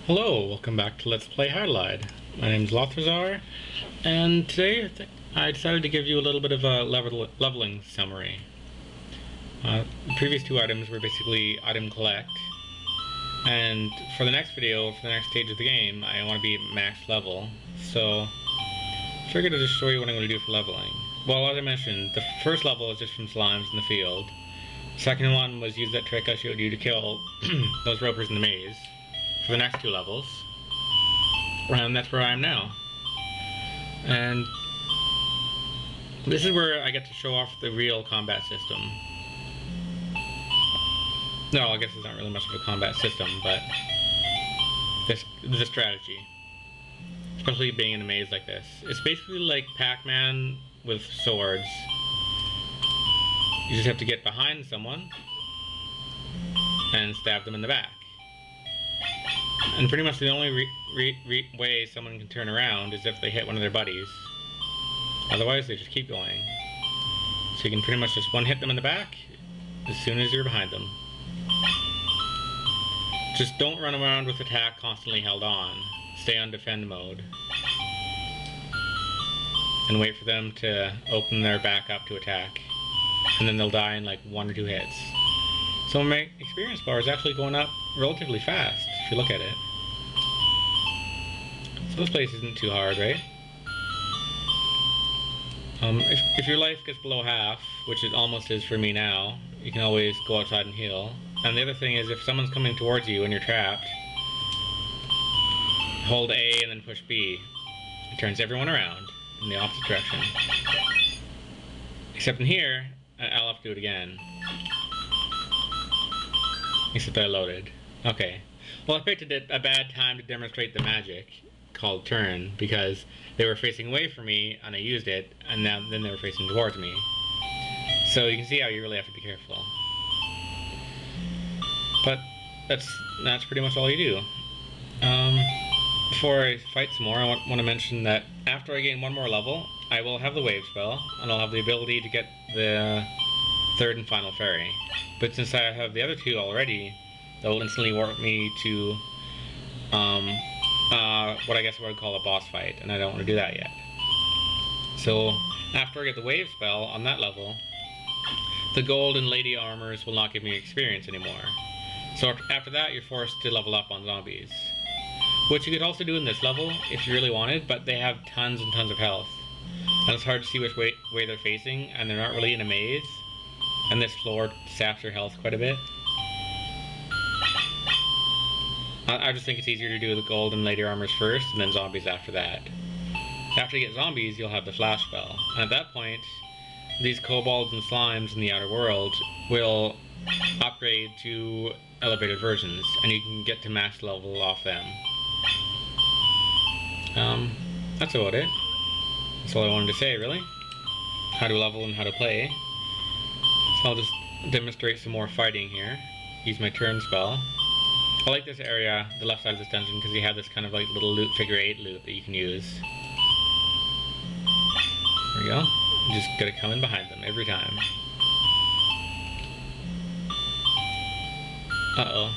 Hello, welcome back to Let's Play Hydlide. My name is Lothrazar, and today I decided to give you a little bit of a leveling summary. The previous two items were basically item collect, and for the next video, for the next stage of the game, I want to be at max level, so I figured I'd just show you what I'm going to do for leveling. Well, as I mentioned, the first level is just from slimes in the field. The second one was use that trick I showed you to kill those ropers in the maze for the next two levels, and that's where I am now. And this is where I get to show off the real combat system. No, I guess it's not really much of a combat system, but the strategy, especially being in a maze like this. It's basically like Pac-Man with swords. You just have to get behind someone and stab them in the back. And pretty much the only way someone can turn around is if they hit one of their buddies. Otherwise, they just keep going. So you can pretty much just one-hit them in the back as soon as you're behind them. Just don't run around with attack constantly held on. Stay on defend mode. And wait for them to open their back up to attack. And then they'll die in like 1 or 2 hits. So my experience bar is actually going up relatively fast, if you look at it. So this place isn't too hard, right? If your life gets below half, which it almost is for me now, you can always go outside and heal. And the other thing is, if someone's coming towards you and you're trapped, hold A and then push B. It turns everyone around in the opposite direction. Except in here, I'll have to do it again. Except I loaded. Okay. Well, I picked a bad time to demonstrate the magic called turn, because they were facing away from me and I used it, and then they were facing towards me. So you can see how you really have to be careful. But that's pretty much all you do. Before I fight some more, I want to mention that after I gain one more level, I will have the wave spell, and I'll have the ability to get the third and final fairy. But since I have the other two already, that will instantly warp me to what I guess I would call a boss fight, and I don't want to do that yet. So after I get the wave spell on that level, the gold and lady armors will not give me experience anymore. So after that, you're forced to level up on zombies, which you could also do in this level if you really wanted, but they have tons and tons of health, and it's hard to see which way they're facing, and they're not really in a maze, and this floor saps your health quite a bit. I just think it's easier to do the gold and lady armors first, and then zombies after that. After you get zombies, you'll have the flash spell, and at that point, these kobolds and slimes in the outer world will upgrade to elevated versions, and you can get to max level off them. That's about it. That's all I wanted to say, really. How to level and how to play. So I'll just demonstrate some more fighting here. Use my turn spell. I like this area, the left side of this dungeon, because you have this kind of like little loot, figure 8 loot that you can use. There we go. You just gotta come in behind them every time. Uh-oh.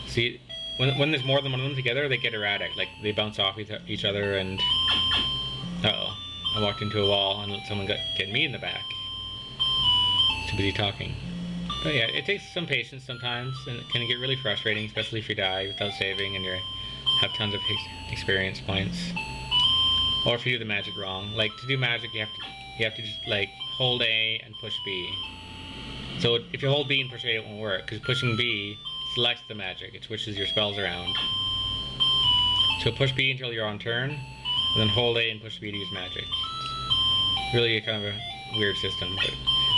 See, when there's more than one of them together, they get erratic. Like, they bounce off each other, and... Uh-oh. I walked into a wall and someone get me in the back. Too busy talking. But yeah, it takes some patience sometimes, and it can get really frustrating, especially if you die without saving and you have tons of experience points. Or if you do the magic wrong. Like, to do magic, you have to just, like, hold A and push B. So if you hold B and push A, it won't work, because pushing B selects the magic. It switches your spells around. So push B until you're on turn, and then hold A and push B to use magic. It's really kind of a weird system, but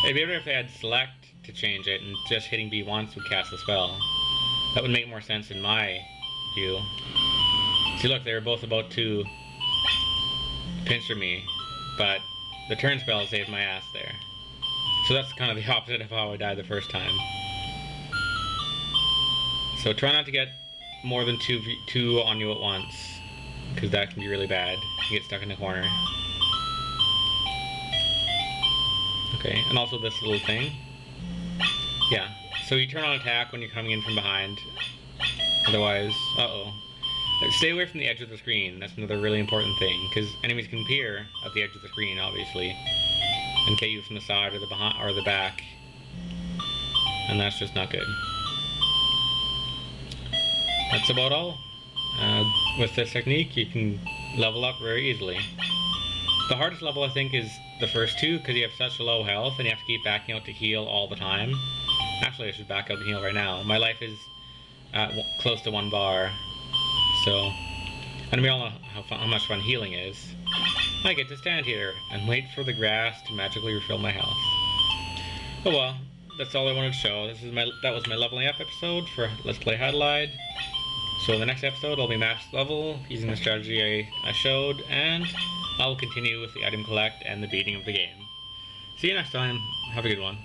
it'd be better if they had select to change it, and just hitting B once would cast the spell. That would make more sense in my view. See, look, they were both about to pincer me, but the turn spell saved my ass there. So that's kind of the opposite of how I died the first time. So try not to get more than two on you at once, because that can be really bad. You get stuck in a corner. Okay, and also this little thing. Yeah, so you turn on attack when you're coming in from behind, and Otherwise, uh-oh. Stay away from the edge of the screen. That's another really important thing, because enemies can appear at the edge of the screen, obviously, and get you from the side or the behind or the back, and that's just not good. That's about all. With this technique, you can level up very easily. The hardest level, I think, is the first two, because you have such low health and you have to keep backing out to heal all the time. Actually, I should back out to heal right now. My life is at close to 1 bar, so... And we all know how much fun healing is. I get to stand here and wait for the grass to magically refill my health. Oh well, that's all I wanted to show. That was my leveling up episode for Let's Play Hydlide. So in the next episode, I'll be max level using the strategy I showed, and I will continue with the item collect and the beating of the game. See you next time. Have a good one.